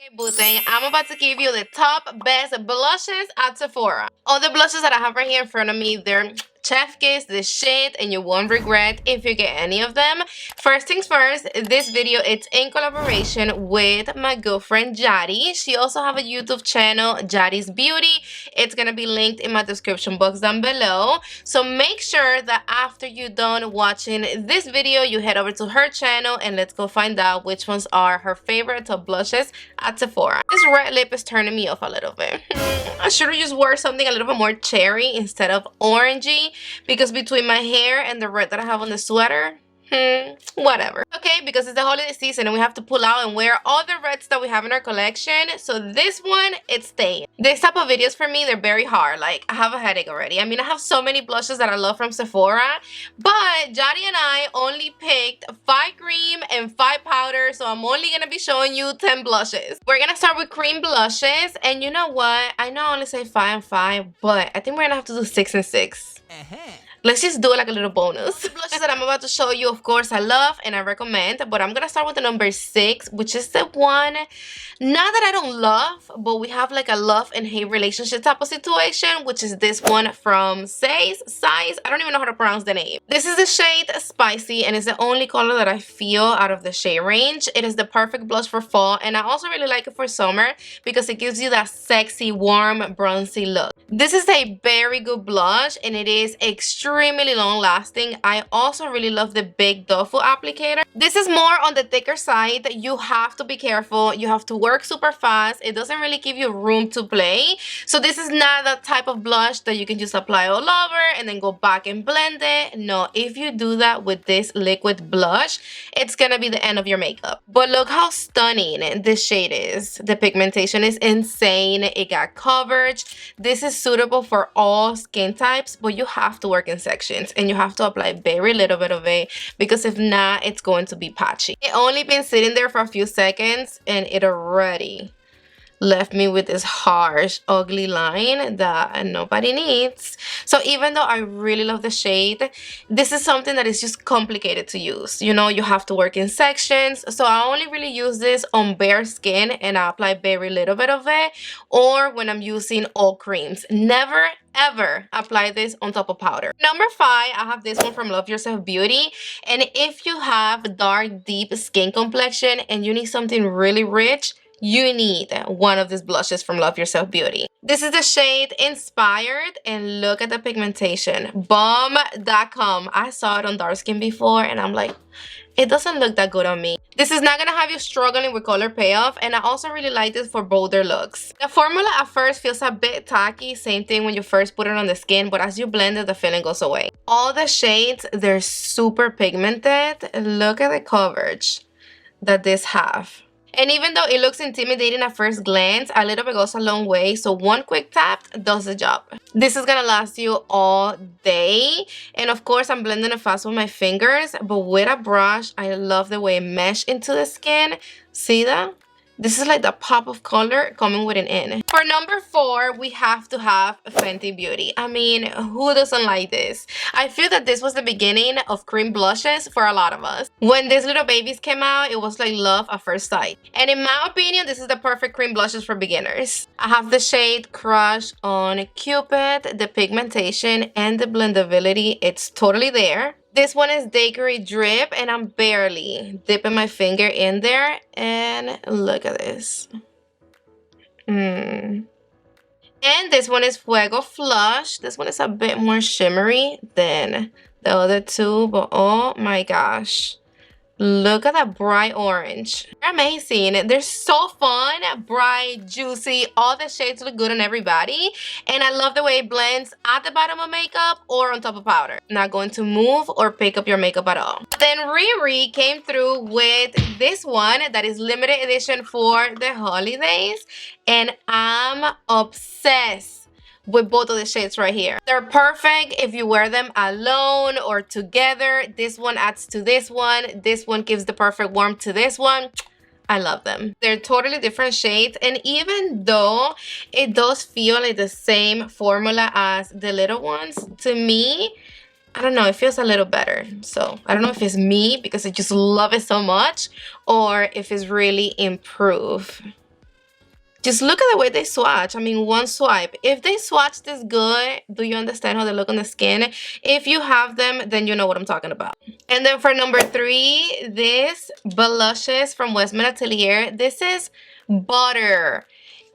Okay, Booting, I'm about to give you the top best blushes at Sephora. All the blushes that I have right here in front of me, they're chef kiss, the shade, and you won't regret if you get any of them. First things first, this video it's in collaboration with my good friend Jadi. She also have a YouTube channel, Jadi's Beauty. It's gonna be linked in my description box down below. So make sure that after you're done watching this video, you head over to her channel and let's go find out which ones are her favorite top blushes at Sephora. This red lip is turning me off a little bit. I should have just wore something a little bit more cherry instead of orangey, because between my hair and the red that I have on the sweater, whatever. Okay, because it's the holiday season and we have to pull out and wear all the reds that we have in our collection. So this one, it's Teint. This type of videos for me, they're very hard. Like, I have a headache already. I mean, I have so many blushes that I love from Sephora, but Jadi and I only picked 5 cream and 5 powder, so I'm only gonna be showing you 10 blushes. We're gonna start with cream blushes, and you know what? I know I only say 5 and 5, but I think we're gonna have to do 6 and 6. Let's just do it like a little bonus. The blushes that I'm about to show you, of course, I love and I recommend, but I'm gonna start with the number 6, which is the one, not that I don't love, but we have like a love and hate relationship type of situation, which is this one from Size. I don't even know how to pronounce the name. This is the shade Spicy, and it's the only color that I feel out of the shade range. It is the perfect blush for fall, and I also really like it for summer because it gives you that sexy, warm, bronzy look. This is a very good blush, and it is extremely long lasting. I also really love the big duffel applicator. This is more on the thicker side. You have to be careful. You have to work super fast. It doesn't really give you room to play. So this is not that type of blush that you can just apply all over and then go back and blend it. No, if you do that with this liquid blush, it's gonna be the end of your makeup. But look how stunning this shade is. The pigmentation is insane. It got coverage. This is suitable for all skin types, but you have to work in sections and you have to apply very little bit of it, because if not, it's going to be patchy. It only been sitting there for a few seconds and it already left me with this harsh, ugly line that nobody needs. So even though I really love the shade, this is something that is just complicated to use. You know, you have to work in sections. So I only really use this on bare skin and I apply very little bit of it, or when I'm using all creams. Never ever apply this on top of powder. Number 5, I have this one from Love Yourself Beauty, and if you have dark, deep skin complexion and you need something really rich, you need one of these blushes from Love Yourself Beauty. This is the shade Inspired, and look at the pigmentation. Bomb.com. I saw it on dark skin before and I'm like, it doesn't look that good on me. This is not gonna have you struggling with color payoff, and I also really like this for bolder looks. The formula at first feels a bit tacky, same thing when you first put it on the skin, but as you blend it, the feeling goes away. All the shades, they're super pigmented. Look at the coverage that this have. And even though it looks intimidating at first glance, a little bit goes a long way. So one quick tap does the job. This is gonna last you all day. And of course, I'm blending it fast with my fingers, but with a brush, I love the way it meshes into the skin. See that? This is like the pop of color coming with an in. For number 4, we have to have Fenty Beauty. I mean, who doesn't like this? I feel that this was the beginning of cream blushes for a lot of us. When these little babies came out, it was like love at first sight. And in my opinion, this is the perfect cream blushes for beginners. I have the shade Crush on Cupid. The pigmentation and the blendability, it's totally there. This one is Daiquiri Drip, and I'm barely dipping my finger in there, and look at this. And this one is Fuego Flush. This one is a bit more shimmery than the other two, but oh my gosh. Look at that bright orange. They're amazing. They're so fun, bright, juicy. All the shades look good on everybody. And I love the way it blends at the bottom of makeup or on top of powder. Not going to move or pick up your makeup at all. Then Riri came through with this one that is limited edition for the holidays. And I'm obsessed with both of the shades right here. They're perfect if you wear them alone or together. This one adds to this one. This one gives the perfect warmth to this one. I love them. They're totally different shades, and even though it does feel like the same formula as the little ones, to me, I don't know, it feels a little better. So I don't know if it's me because I just love it so much, or if it's really improved. Just look at the way they swatch. I mean, one swipe. If they swatch this good, do you understand how they look on the skin? If you have them, then you know what I'm talking about. And then for number 3, this blushes from Westman Atelier. This is Butter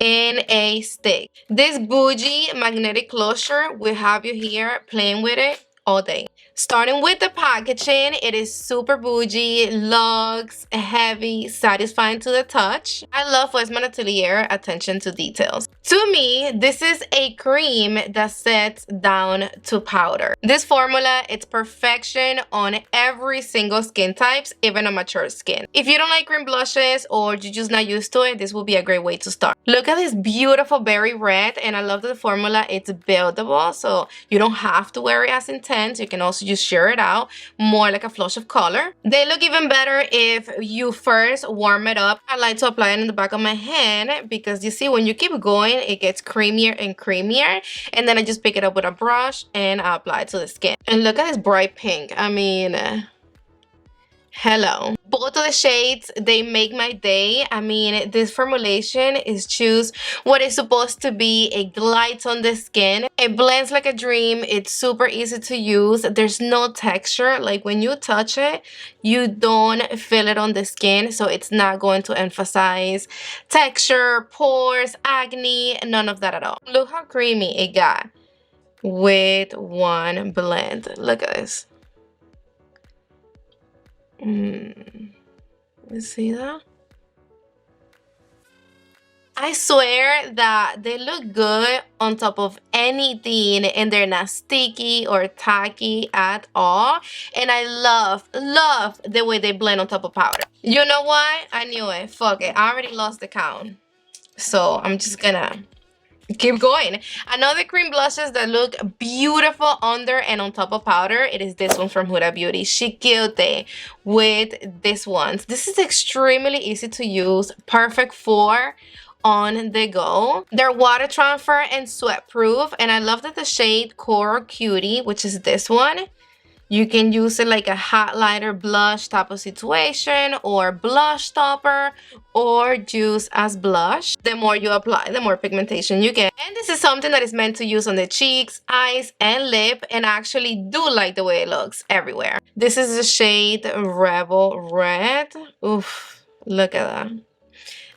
in a stick. This bougie magnetic closure will have you here playing with it all day. Starting with the packaging, it is super bougie, luxe, heavy, satisfying to the touch. I love Westman Atelier attention to details. To me, this is a cream that sets down to powder. This formula, it's perfection on every single skin types, even a mature skin. If you don't like cream blushes or you're just not used to it, this will be a great way to start. Look at this beautiful berry red, and I love that the formula, it's buildable, so you don't have to wear it as intense. You can also just sheer it out more like a flush of color. They look even better if you first warm it up. I like to apply it in the back of my hand because you see when you keep going it gets creamier and creamier, and then I just pick it up with a brush and I apply it to the skin. And look at this bright pink. I mean, hello. Both of the shades, they make my day. I mean, this formulation is just what is supposed to be a glide on the skin. It blends like a dream. It's super easy to use. There's no texture. Like when you touch it, you don't feel it on the skin. So it's not going to emphasize texture, pores, acne, none of that at all. Look how creamy it got with one blend. Look at this. You see that? I swear that they look good on top of anything and they're not sticky or tacky at all. And I love the way they blend on top of powder. You know why? I knew it. Fuck it. I already lost the count. So I'm just gonna keep going. Another cream blushes that look beautiful under and on top of powder, it is this one from Huda Beauty. She killed it with this one. This is extremely easy to use, perfect for on the go. They're water transfer and sweat proof, and I love that the shade Coral Cutie, which is this one, you can use it like a highlighter blush type of situation, or blush topper, or just as blush. The more you apply, the more pigmentation you get. And this is something that is meant to use on the cheeks, eyes, and lip, and I actually do like the way it looks everywhere. This is the shade Rebel Red. Oof, look at that.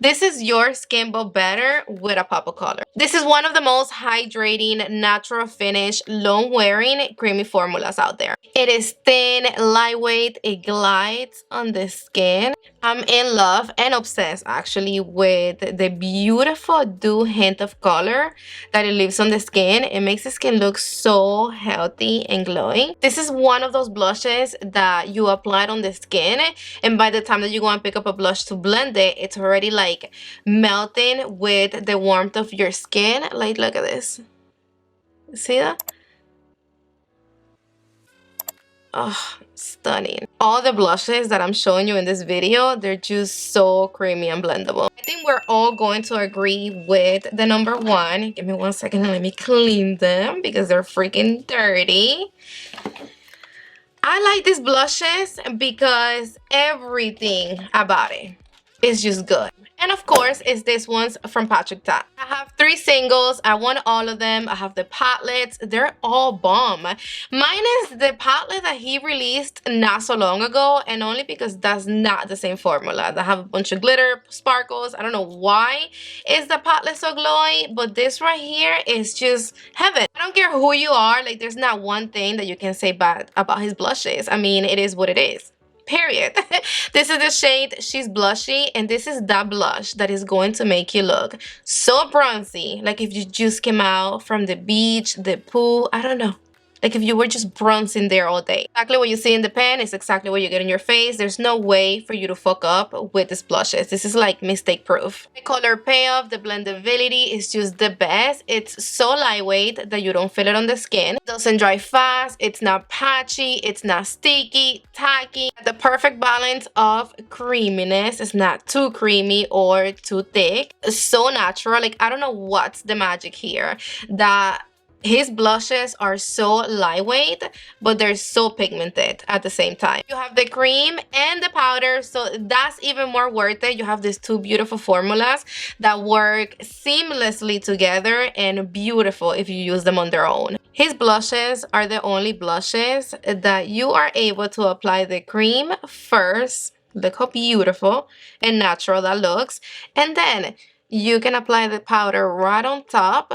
This is your skin but better with a pop of color. This is one of the most hydrating, natural finish, long wearing creamy formulas out there. It is thin, lightweight, it glides on the skin. I'm in love and obsessed actually with the beautiful dew hint of color that it leaves on the skin. It makes the skin look so healthy and glowing. This is one of those blushes that you apply it on the skin, and by the time that you go and pick up a blush to blend it, it's already like melting with the warmth of your skin. Like, look at this. See that? Oh, stunning. All the blushes that I'm showing you in this video, they're just so creamy and blendable. I think we're all going to agree with the number 1. Give me 1 second and let me clean them because they're freaking dirty. I like these blushes because everything about it is just good. And of course, it's this one's from Patrick Ta. I have 3 singles. I want all of them. I have the patlets. They're all bomb. Minus the patlet that he released not so long ago, and only because that's not the same formula. They have a bunch of glitter, sparkles. I don't know why is the patlet so glowy, but this right here is just heaven. I don't care who you are. Like, there's not one thing that you can say bad about his blushes. I mean, it is what it is. Period. This is the shade She's Blushy, and this is that blush that is going to make you look so bronzy, like if you just came out from the beach, the pool, I don't know. Like if you were just bronzing there all day. Exactly what you see in the pan is exactly what you get in your face. There's no way for you to fuck up with these blushes. This is like mistake proof. The color payoff, the blendability is just the best. It's so lightweight that you don't feel it on the skin. It doesn't dry fast. It's not patchy. It's not sticky, tacky. The perfect balance of creaminess. It's not too creamy or too thick. It's so natural. Like, I don't know what's the magic here that His blushes are so lightweight, but they're so pigmented at the same time. You have the cream and the powder, so that's even more worth it. You have these two beautiful formulas that work seamlessly together and beautiful if you use them on their own. His blushes are the only blushes that you are able to apply the cream first. Look how beautiful and natural that looks. And then you can apply the powder right on top.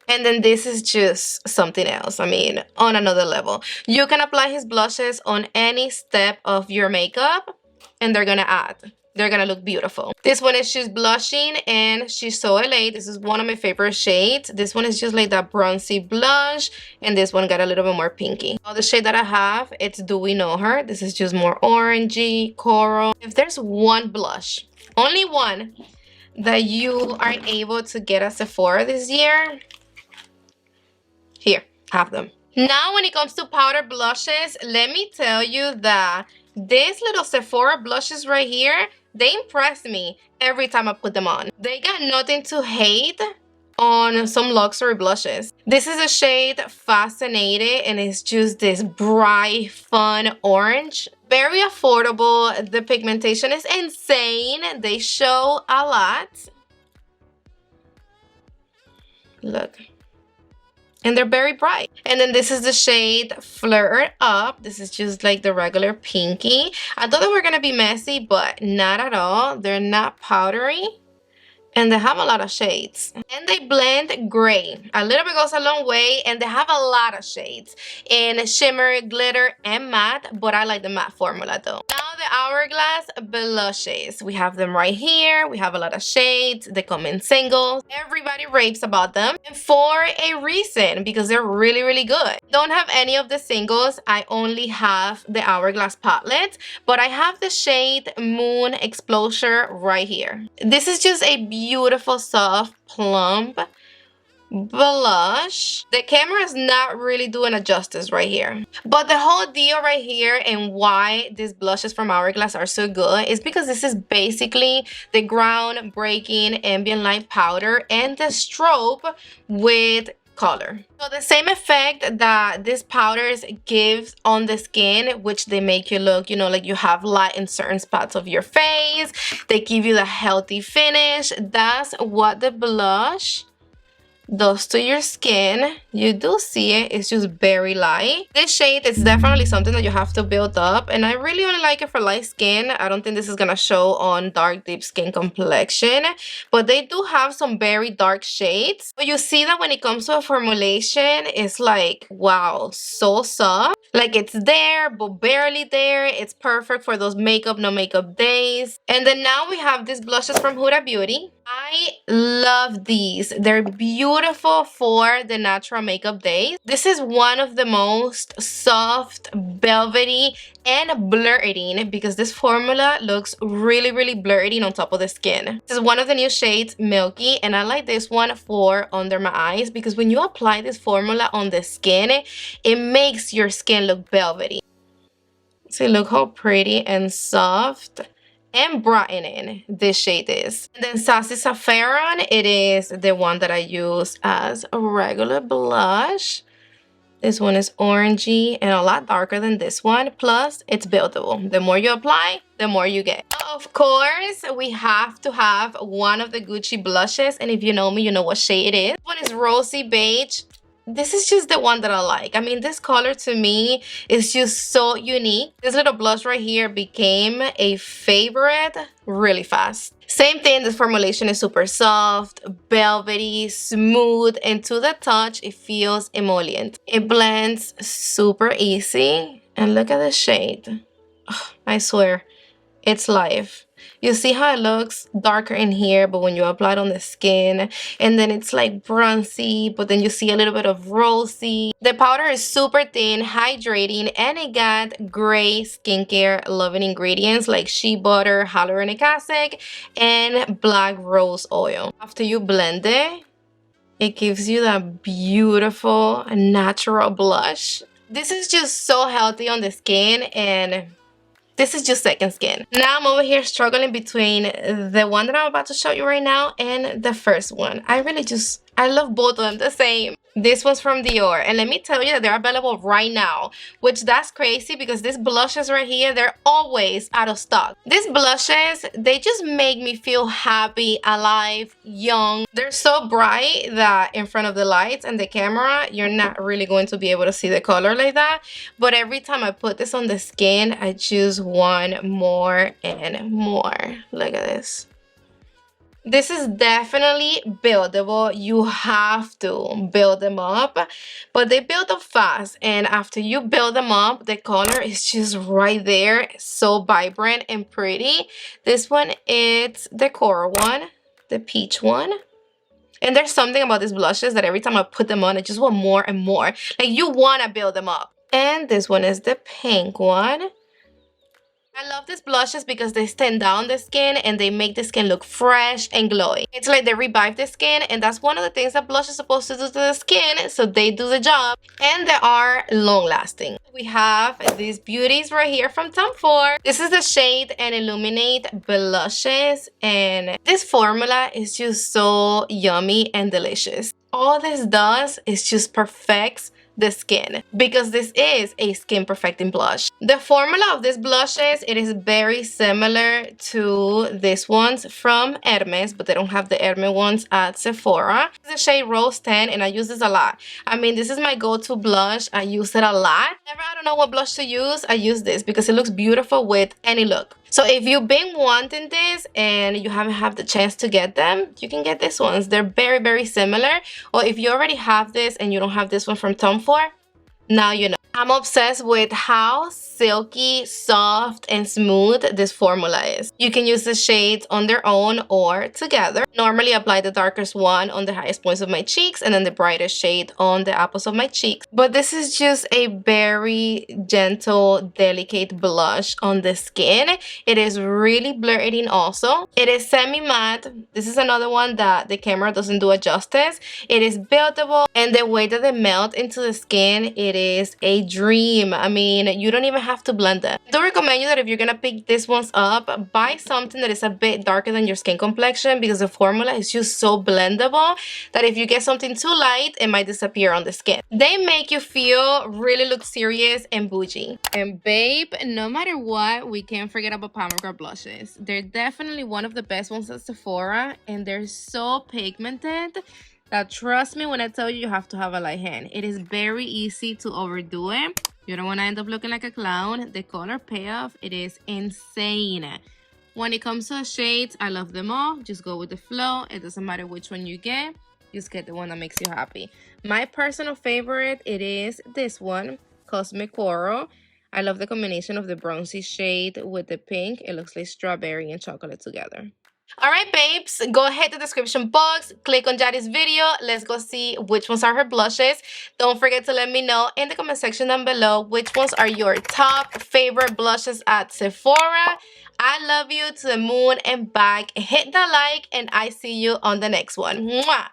And then this is just something else. I mean, on another level. You can apply his blushes on any step of your makeup and they're gonna add. They're gonna look beautiful. This one is just blushing and she's so LA. This is one of my favorite shades. This one is just like that bronzy blush and this one got a little bit more pinky. The shade that I have, it's Do We Know Her. This is just more orangey, coral. If there's one blush, only one, that you are able to get at Sephora this year, here, have them. Now when it comes to powder blushes, let me tell you that these little Sephora blushes right here, they impress me every time I put them on. They got nothing to hate on some luxury blushes. This is a shade Fascinated and it's just this bright, fun orange. Very affordable. The pigmentation is insane. They show a lot. Look. And they're very bright. And then this is the shade Flirt Up. This is just like the regular pinky. I thought they were gonna be messy, but not at all. They're not powdery. And they have a lot of shades. And they blend gray. A little bit goes a long way. And they have a lot of shades in shimmer, glitter, and matte. But I like the matte formula though. Now the Hourglass blushes. We have them right here. We have a lot of shades. They come in singles. Everybody raves about them. And for a reason, because they're really, really good. Don't have any of the singles. I only have the Hourglass palette. But I have the shade Moon Explosion right here. This is just a beautiful, soft, plump blush. The camera is not really doing it justice right here. But the whole deal right here and why these blushes from Hourglass are so good is because this is basically the groundbreaking ambient light powder and the strobe with color. So the same effect that these powders gives on the skin, which they make you look, you know, like you have light in certain spots of your face. They give you the healthy finish. That's what the blush does to your skin. You do see it. It's just very light. This shade is definitely something that you have to build up, and I really only like it for light skin. I don't think this is gonna show on dark deep skin complexion, but they do have some very dark shades. But you see that when it comes to a formulation, it's like, wow, so soft. Like it's there but barely there. It's perfect for those makeup no makeup days. And then now we have these blushes from Huda Beauty. I love these. They're beautiful for the natural makeup days. This is one of the most soft, velvety, and blurting because this formula looks really, really blurting on top of the skin. This is one of the new shades, Milky, and I like this one for under my eyes because when you apply this formula on the skin, it makes your skin look velvety. See, look how pretty and soft and brightening this shade is. And then Sassy Saffron, it is the one that I use as a regular blush. This one is orangey and a lot darker than this one. Plus, it's buildable. The more you apply, the more you get. Of course, we have to have one of the Gucci blushes. And if you know me, you know what shade it is. This one is Rosy Beige. This is just the one that I like. I mean, this color to me is just so unique. This little blush right here became a favorite really fast. Same thing, this formulation is super soft, velvety, smooth, and to the touch, it feels emollient. It blends super easy. And look at the shade. Oh, I swear, it's life. You see how it looks darker in here, but when you apply it on the skin, and then it's like bronzy, but then you see a little bit of rosy. The powder is super thin, hydrating, and it got great skincare loving ingredients like shea butter, hyaluronic acid, and black rose oil. After you blend it, it gives you that beautiful natural blush. This is just so healthy on the skin, and this is just second skin. Now I'm over here struggling between the one that I'm about to show you right now and the first one. I love both of them the same. This one's from Dior, and let me tell you that they're available right now, which that's crazy because these blushes right here, they're always out of stock. These blushes, they just make me feel happy, alive, young. They're so bright that in front of the lights and the camera, you're not really going to be able to see the color like that. But every time I put this on the skin, I just want more and more. Look at this. This is definitely buildable. You have to build them up, but they build up fast, and after you build them up, the color is just right there, so vibrant and pretty. This one is the coral one, the peach one. And there's something about these blushes that every time I put them on, I just want more and more. Like, you want to build them up. And this one is the pink one. I love these blushes because they stand down the skin and they make the skin look fresh and glowy. It's like they revive the skin, and that's one of the things that blush is supposed to do to the skin, so they do the job. And they are long lasting. We have these beauties right here from Tom Ford. This is the shade and Illuminate blushes, and this formula is just so yummy and delicious. All this does is just perfects the skin, because this is a skin perfecting blush. The formula of these blushes, it is very similar to these ones from Hermes, but they don't have the Hermes ones at Sephora. This is the shade Rose 10, and I use this a lot. I mean, this is my go-to blush. I use it a lot. Whenever I don't know what blush to use, I use this because it looks beautiful with any look. So if you've been wanting this and you haven't had the chance to get them, you can get these ones. They're very, very similar. Or if you already have this and you don't have this one from Tom Ford, now you know. I'm obsessed with how silky, soft, and smooth this formula is. You can use the shades on their own or together. Normally apply the darkest one on the highest points of my cheeks and then the brightest shade on the apples of my cheeks. But this is just a very gentle, delicate blush on the skin. It is really blurring also. It is semi-matte. This is another one that the camera doesn't do it justice. It is buildable, and the way that they melt into the skin, it is a dream. I mean, you don't even have to blend it. I do recommend you that if you're gonna pick these ones up, buy something that is a bit darker than your skin complexion, because the formula is just so blendable that if you get something too light, it might disappear on the skin. They make you feel really luxurious and bougie. And babe, no matter what, we can't forget about pomegranate blushes. They're definitely one of the best ones at Sephora, and they're so pigmented that, trust me when I tell you, you have to have a light hand. It is very easy to overdo it. You don't want to end up looking like a clown. The color payoff, it is insane. When it comes to shades, I love them all. Just go with the flow. It doesn't matter which one you get. Just get the one that makes you happy. My personal favorite, it is this one, Cosmic Coral. I love the combination of the bronzy shade with the pink. It looks like strawberry and chocolate together. Alright babes, go ahead to the description box, click on Jadi's video, let's go see which ones are her blushes. Don't forget to let me know in the comment section down below which ones are your top favorite blushes at Sephora. I love you to the moon and back. Hit that like, and I see you on the next one. Mwah!